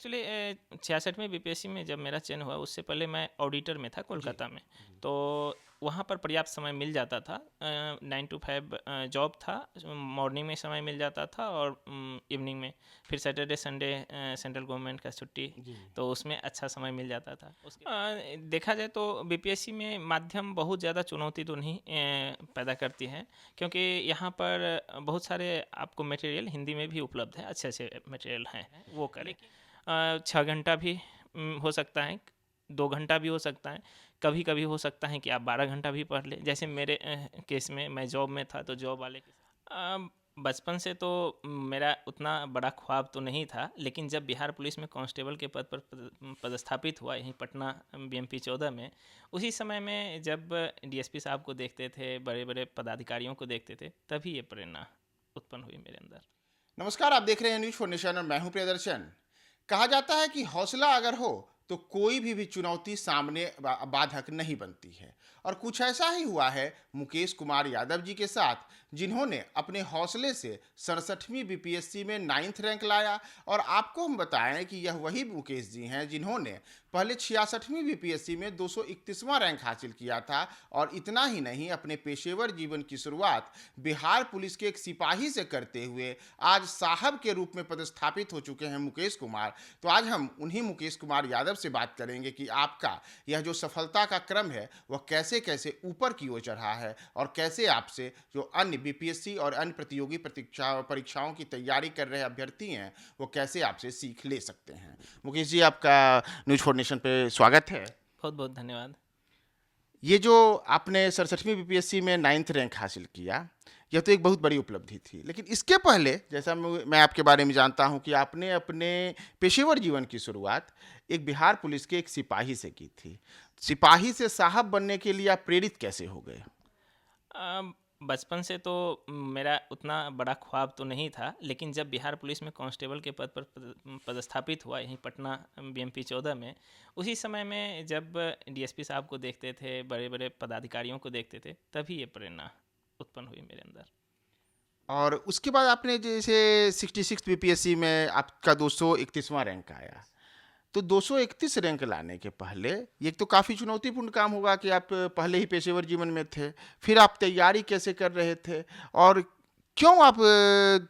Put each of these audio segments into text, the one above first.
Actually 66वें BPSC में जब मेरा चयन हुआ उससे पहले मैं ऑडिटर में था कोलकाता में। तो वहाँ पर पर्याप्त समय मिल जाता था। 9 to 5 जॉब था। मॉर्निंग में समय मिल जाता था और इवनिंग में फिर सैटरडे संडे सेंट्रल गवर्नमेंट का छुट्टी, तो उसमें अच्छा समय मिल जाता था। देखा जाए तो बीपीएससी में माध्यम बहुत ज़्यादा चुनौती तो नहीं पैदा करती है, क्योंकि यहाँ पर बहुत सारे आपको मटेरियल हिंदी में भी उपलब्ध है, अच्छे अच्छे मटेरियल हैं वो करें। 6 घंटा भी हो सकता है, 2 घंटा भी हो सकता है, कभी कभी हो सकता है कि आप 12 घंटा भी पढ़ लें। जैसे मेरे केस में मैं जॉब में था, तो जॉब वाले बचपन से तो मेरा उतना बड़ा ख्वाब तो नहीं था, लेकिन जब बिहार पुलिस में कांस्टेबल के पद पर पदस्थापित हुआ यहीं पटना बीएमपी 14 में, उसी समय में जब डीएसपी साहब को देखते थे, बड़े बड़े पदाधिकारियों को देखते थे, तभी ये प्रेरणा उत्पन्न हुई मेरे अंदर। नमस्कार, आप देख रहे हैं न्यूज फॉर नेशन और मैं हूं प्रियदर्शन। कहा जाता है कि हौसला अगर हो तो कोई भी चुनौती सामने बाधक नहीं बनती है, और कुछ ऐसा ही हुआ है मुकेश कुमार यादव जी के साथ, जिन्होंने अपने हौसले से 67वीं बीपीएससी में 9th रैंक लाया। और आपको हम बताएं कि यह वही मुकेश जी हैं जिन्होंने पहले 66वीं बीपीएससी में 231वां रैंक हासिल किया था। और इतना ही नहीं, अपने पेशेवर जीवन की शुरुआत बिहार पुलिस के एक सिपाही से करते हुए आज साहब के रूप में पदस्थापित हो चुके हैं मुकेश कुमार। तो आज हम उन्हीं मुकेश कुमार यादव से बात करेंगे कि आपका यह जो सफलता का क्रम है वह कैसे कैसे ऊपर की ओर चढ़ा है, और कैसे आपसे जो अन्य बीपीएससी और अन्य प्रतियोगी परीक्षाओं की तैयारी कर रहे अभ्यर्थी हैं वो कैसे आपसे सीख ले सकते हैं। मुकेश जी, आपका न्यूज फॉर नेशन पे स्वागत है। बहुत बहुत धन्यवाद। ये जो आपने 67वीं बीपीएससी में 9th रैंक हासिल किया, यह तो एक बहुत बड़ी उपलब्धि थी, लेकिन इसके पहले जैसा मैं आपके बारे में जानता हूं कि आपने अपने पेशेवर जीवन की शुरुआत एक बिहार पुलिस के एक सिपाही से की थी। सिपाही से साहब बनने के लिए आप प्रेरित कैसे हो गए? बचपन से तो मेरा उतना बड़ा ख्वाब तो नहीं था, लेकिन जब बिहार पुलिस में कांस्टेबल के पद पर पदस्थापित हुआ यहीं पटना बीएमपी 14 में, उसी समय में जब डीएसपी साहब को देखते थे, बड़े बड़े पदाधिकारियों को देखते थे, तभी ये प्रेरणा उत्पन्न हुई मेरे अंदर। और उसके बाद आपने जैसे 66 बीपीएससी में आपका 231वां रैंक आया, तो 231 रैंक लाने के पहले ये तो काफ़ी चुनौतीपूर्ण काम होगा कि आप पहले ही पेशेवर जीवन में थे, फिर आप तैयारी कैसे कर रहे थे, और क्यों आप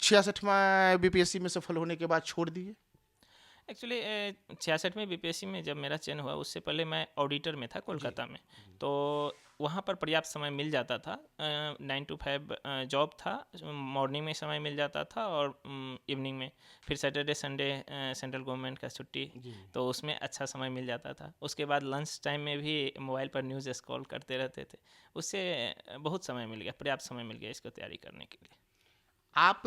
66वां बीपीएससी में सफल होने के बाद छोड़ दिए? एक्चुअली 66वें बीपीएससी में जब मेरा चयन हुआ उससे पहले मैं ऑडिटर में था कोलकाता में। तो वहाँ पर पर्याप्त समय मिल जाता था। 9 to 5 जॉब था। मॉर्निंग में समय मिल जाता था और इवनिंग में फिर सैटरडे संडे सेंट्रल गवर्नमेंट का छुट्टी, तो उसमें अच्छा समय मिल जाता था। उसके बाद लंच टाइम में भी मोबाइल पर न्यूज़ स्क्रॉल करते रहते थे। उससे बहुत समय मिल गया, पर्याप्त समय मिल गया इसको तैयारी करने के लिए। आप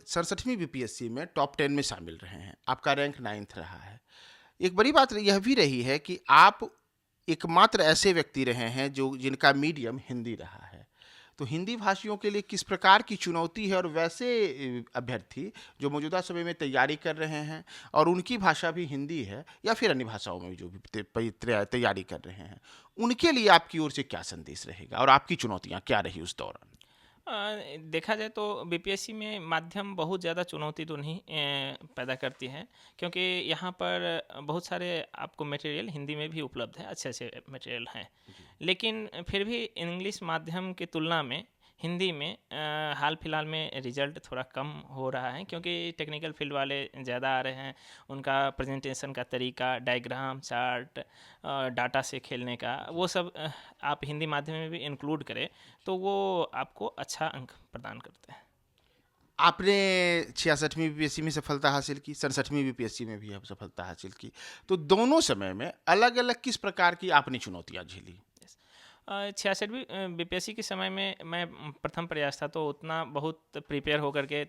67वीं बीपीएससी में टॉप 10 में शामिल रहे हैं, आपका रैंक 9th रहा है। एक बड़ी बात यह भी रही है कि आप एकमात्र ऐसे व्यक्ति रहे हैं जो जिनका मीडियम हिंदी रहा है। तो हिंदी भाषियों के लिए किस प्रकार की चुनौती है, और वैसे अभ्यर्थी जो मौजूदा समय में तैयारी कर रहे हैं और उनकी भाषा भी हिंदी है या फिर अन्य भाषाओं में भी जो भी तैयारी कर रहे हैं, उनके लिए आपकी ओर से क्या संदेश रहेगा और आपकी चुनौतियां क्या रही उस दौरान? देखा जाए तो बीपीएससी में माध्यम बहुत ज़्यादा चुनौती तो नहीं पैदा करती है, क्योंकि यहाँ पर बहुत सारे आपको मटेरियल हिंदी में भी उपलब्ध है, अच्छे अच्छे मटेरियल हैं। लेकिन फिर भी इंग्लिश माध्यम की तुलना में हिंदी में हाल फिलहाल में रिजल्ट थोड़ा कम हो रहा है, क्योंकि टेक्निकल फील्ड वाले ज़्यादा आ रहे हैं। उनका प्रेजेंटेशन का तरीका, डायग्राम, चार्ट, डाटा से खेलने का, वो सब आप हिंदी माध्यम में भी इंक्लूड करें तो वो आपको अच्छा अंक प्रदान करते हैं। आपने 66वीं बीपीएससी में सफलता हासिल की, 67वीं बीपीएससी में भी आप सफलता हासिल की, तो दोनों समय में अलग अलग किस प्रकार की आपने चुनौतियां झेली? 66वीं बीपीएससी के समय में मैं प्रथम प्रयास था, तो उतना बहुत प्रिपेयर होकर के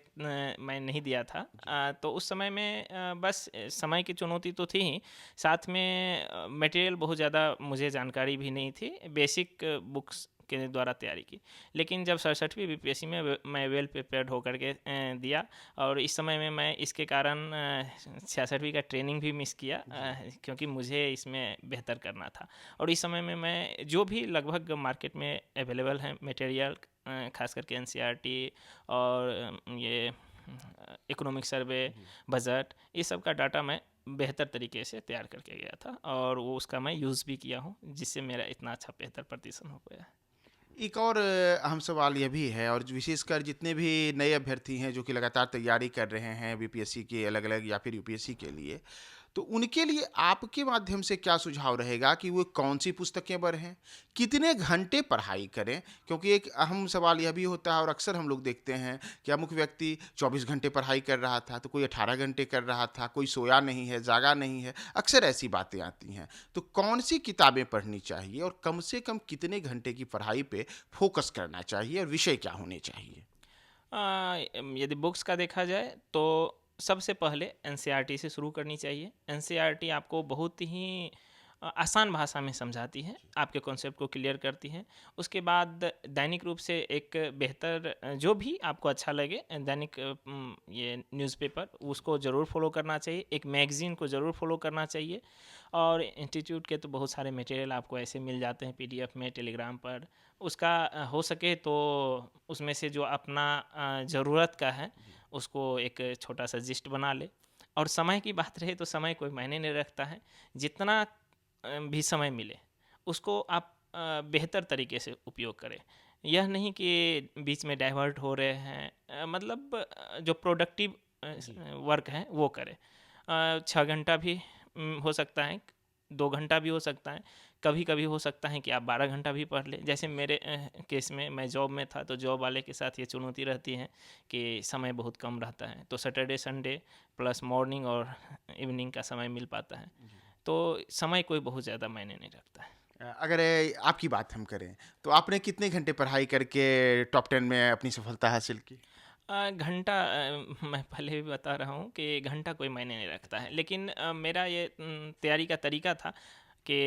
मैं नहीं दिया था। तो उस समय में बस समय की चुनौती तो थी ही, साथ में मटेरियल बहुत ज़्यादा मुझे जानकारी भी नहीं थी, बेसिक बुक्स के द्वारा तैयारी की। लेकिन जब 67वीं बीपीएससी में मैं वेल प्रिपेयर्ड होकर के दिया, और इस समय में मैं इसके कारण 66वीं का ट्रेनिंग भी मिस किया, क्योंकि मुझे इसमें बेहतर करना था। और इस समय में मैं जो भी लगभग मार्केट में अवेलेबल है मटेरियल, खास करके एनसीईआरटी और ये इकोनॉमिक सर्वे, बजट, ये सब का डाटा मैं बेहतर तरीके से तैयार करके गया था और वो उसका मैं यूज़ भी किया हूँ, जिससे मेरा इतना अच्छा बेहतर प्रदर्शन हो गया है। एक और अहम सवाल यह भी है, और विशेषकर जितने भी नए अभ्यर्थी हैं जो कि लगातार तैयारी कर रहे हैं बीपीएससी के अलग-अलग या फिर यूपीएससी के लिए, तो उनके लिए आपके माध्यम से क्या सुझाव रहेगा कि वो कौन-सी पुस्तकें पढ़ें? कितने घंटे पढ़ाई करें? क्योंकि एक अहम सवाल यह भी होता है, और अक्सर हम लोग देखते हैं कि अमुक व्यक्ति 24 घंटे पढ़ाई कर रहा था, तो कोई 18 घंटे कर रहा था, कोई सोया नहीं है, जागा नहीं है, अक्सर ऐसी बातें आती हैं। तो कौन-सी किताबें पढ़नी चाहिए और कम से कम कितने घंटे की पढ़ाई पे फोकस करना चाहिए और विषय क्या होने चाहिए? यदि बुक्स का देखा जाए तो सबसे पहले एनसीईआरटी से शुरू करनी चाहिए। एनसीईआरटी आपको बहुत ही आसान भाषा में समझाती है, आपके कॉन्सेप्ट को क्लियर करती है। उसके बाद दैनिक रूप से एक बेहतर जो भी आपको अच्छा लगे दैनिक ये न्यूज़पेपर उसको ज़रूर फॉलो करना चाहिए। एक मैगज़ीन को ज़रूर फॉलो करना चाहिए। और इंस्टीट्यूट के तो बहुत सारे मटेरियल आपको ऐसे मिल जाते हैं पीडीएफ में, टेलीग्राम पर। उसका हो सके तो उसमें से जो अपना ज़रूरत का है उसको एक छोटा सा जिस्ट बना ले। और समय की बात रहे तो समय कोई मायने नहीं रखता है। जितना भी समय मिले उसको आप बेहतर तरीके से उपयोग करें। यह नहीं कि बीच में डाइवर्ट हो रहे हैं, मतलब जो प्रोडक्टिव वर्क है वो करें। 6 घंटा भी हो सकता है, 2 घंटा भी हो सकता है, कभी कभी हो सकता है कि आप 12 घंटा भी पढ़ लें। जैसे मेरे केस में मैं जॉब में था, तो जॉब वाले के साथ ये चुनौती रहती है कि समय बहुत कम रहता है, तो सैटरडे संडे प्लस मॉर्निंग और इवनिंग का समय मिल पाता है। तो समय कोई बहुत ज़्यादा मायने नहीं रखता है। अगर आपकी बात हम करें, तो आपने कितने घंटे पढ़ाई करके टॉप 10 में अपनी सफलता हासिल की? घंटा मैं पहले भी बता रहा हूँ कि घंटा कोई मायने नहीं रखता है, लेकिन मेरा ये तैयारी का तरीका था कि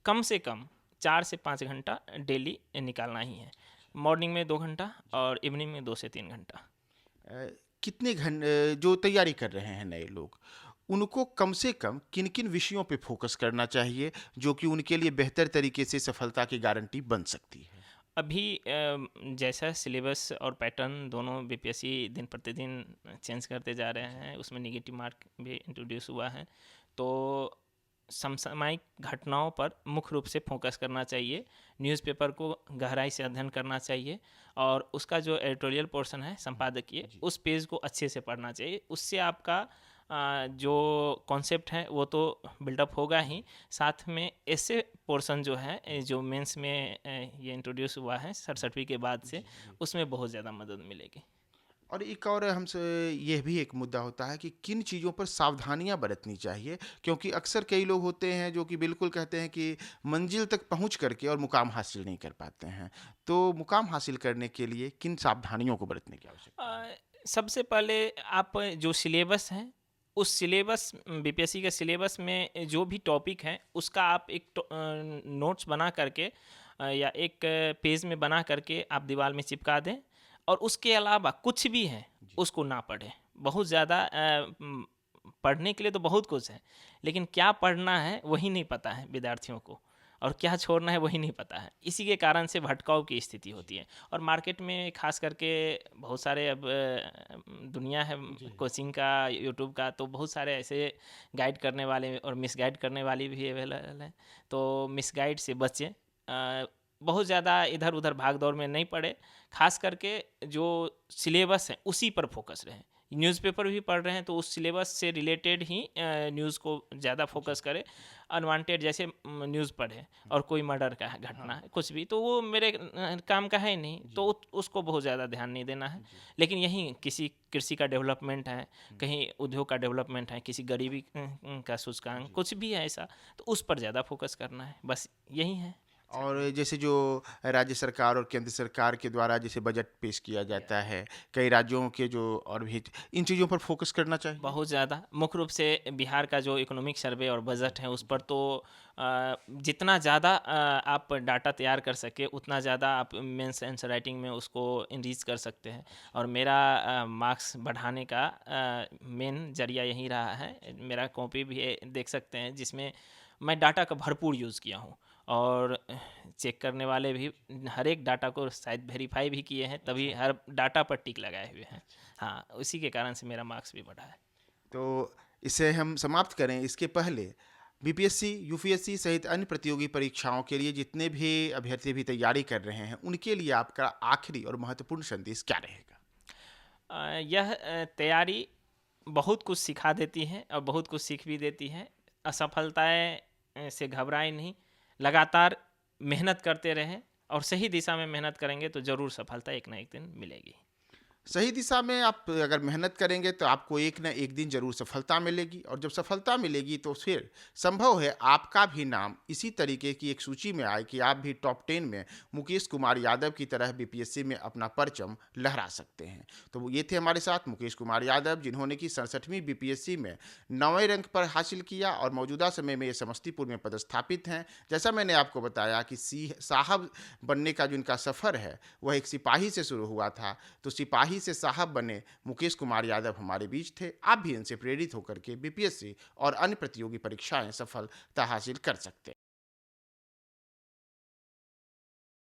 कम से कम 4 से 5 घंटा डेली निकालना ही है। मॉर्निंग में 2 घंटा और इवनिंग में 2 से 3 घंटा। अ, कितने जो तैयारी कर रहे हैं नए लोग, उनको कम से कम किन-किन विषयों पे फोकस करना चाहिए, जो कि उनके लिए बेहतर तरीके से सफलता की गारंटी बन सकती है? अभी जैसा सिलेबस और पैटर्न दोनों बीपीएससी दिन प्रतिदिन चेंज करते जा रहे हैं, उसमें नेगेटिव मार्क भी इंट्रोड्यूस हुआ है। तो समसामयिक घटनाओं पर मुख्य रूप से फोकस करना चाहिए। न्यूज़पेपर को गहराई से अध्ययन करना चाहिए और उसका जो एडिटोरियल पोर्शन है संपादकीय, उस पेज को अच्छे से पढ़ना चाहिए। उससे आपका जो कॉन्सेप्ट है वो तो बिल्डअप होगा ही, साथ में ऐसे पोर्शन जो है जो मेंस में ये इंट्रोड्यूस हुआ है 67वीं के बाद से, उसमें बहुत ज़्यादा मदद मिलेगी। और एक और हमसे यह भी एक मुद्दा होता है कि किन चीज़ों पर सावधानियां बरतनी चाहिए, क्योंकि अक्सर कई लोग होते हैं जो कि बिल्कुल कहते हैं कि मंजिल तक पहुंच करके और मुकाम हासिल नहीं कर पाते हैं। तो मुकाम हासिल करने के लिए किन सावधानियों को बरतने की आवश्यकता है? सबसे पहले आप जो सिलेबस है, उस सिलेबस बीपीएससी के सिलेबस में जो भी टॉपिक है उसका आप एक नोट्स बना करके या एक पेज में बना करके आप दीवार में चिपका दें। और उसके अलावा कुछ भी है उसको ना पढ़ें। बहुत ज़्यादा पढ़ने के लिए तो बहुत कुछ है, लेकिन क्या पढ़ना है वही नहीं पता है विद्यार्थियों को, और क्या छोड़ना है वही नहीं पता है। इसी के कारण से भटकाव की स्थिति होती है। और मार्केट में खास करके बहुत सारे अब दुनिया है कोचिंग का, यूट्यूब का, तो बहुत सारे ऐसे गाइड करने वाले और मिसगाइड करने वाली भी अवेलेबल है। तो मिसगाइड से बचें, बहुत ज़्यादा इधर उधर भाग दौड़ में नहीं पड़े। खास करके जो सिलेबस है उसी पर फोकस रहे। न्यूज़पेपर भी पढ़ रहे हैं तो उस सिलेबस से रिलेटेड ही न्यूज़ को ज़्यादा फोकस करें। अनवांटेड जैसे न्यूज़ पढ़े और कोई मर्डर का है घटना है कुछ भी, तो वो मेरे काम का है ही नहीं, तो उसको बहुत ज़्यादा ध्यान नहीं देना है। लेकिन यही किसी कृषि का डेवलपमेंट है, कहीं उद्योग का डेवलपमेंट है, किसी गरीबी का सूचकांक कुछ भी है ऐसा, तो उस पर ज़्यादा फोकस करना है, बस यही है। और जैसे जो राज्य सरकार और केंद्र सरकार के द्वारा जैसे बजट पेश किया जाता है, कई राज्यों के जो और भी, इन चीज़ों पर फोकस करना चाहिए। बहुत ज़्यादा मुख्य रूप से बिहार का जो इकोनॉमिक सर्वे और बजट है उस पर तो जितना ज़्यादा आप डाटा तैयार कर सके उतना ज़्यादा आप मेंस आंसर राइटिंग में उसको इनरीच कर सकते हैं। और मेरा मार्क्स बढ़ाने का मेन जरिया यही रहा है। मेरा कॉपी भी देख सकते हैं जिसमें मैं डाटा का भरपूर यूज़ किया हूँ, और चेक करने वाले भी हर एक डाटा को शायद वेरीफाई भी किए हैं, तभी हर डाटा पर टिक लगाए हुए हैं। हाँ, उसी के कारण से मेरा मार्क्स भी बढ़ा है। तो इसे हम समाप्त करें इसके पहले बीपीएससी, यूपीएससी सहित अन्य प्रतियोगी परीक्षाओं के लिए जितने भी अभ्यर्थी भी तैयारी कर रहे हैं, उनके लिए आपका आखिरी और महत्वपूर्ण संदेश क्या रहेगा? यह तैयारी बहुत कुछ सिखा देती है और बहुत कुछ सीख भी देती है। असफलताएं से घबराएं नहीं, लगातार मेहनत करते रहें और सही दिशा में मेहनत करेंगे तो ज़रूर सफलता एक ना एक दिन मिलेगी। सही दिशा में आप अगर मेहनत करेंगे तो आपको एक न एक दिन जरूर सफलता मिलेगी, और जब सफलता मिलेगी तो फिर संभव है आपका भी नाम इसी तरीके की एक सूची में आए कि आप भी टॉप 10 में मुकेश कुमार यादव की तरह बीपीएससी में अपना परचम लहरा सकते हैं। तो ये थे हमारे साथ मुकेश कुमार यादव, जिन्होंने कि 67वीं बीपीएससी में 9वें रैंक पर हासिल किया और मौजूदा समय में ये समस्तीपुर में पदस्थापित हैं। जैसा मैंने आपको बताया कि साहब बनने का जो इनका सफ़र है वह एक सिपाही से शुरू हुआ था, तो सिपाही से साहब बने मुकेश कुमार यादव हमारे बीच थे। आप भी इनसे प्रेरित होकर के बीपीएससी और अन्य प्रतियोगी परीक्षाएं सफलता हासिल कर सकते हैं।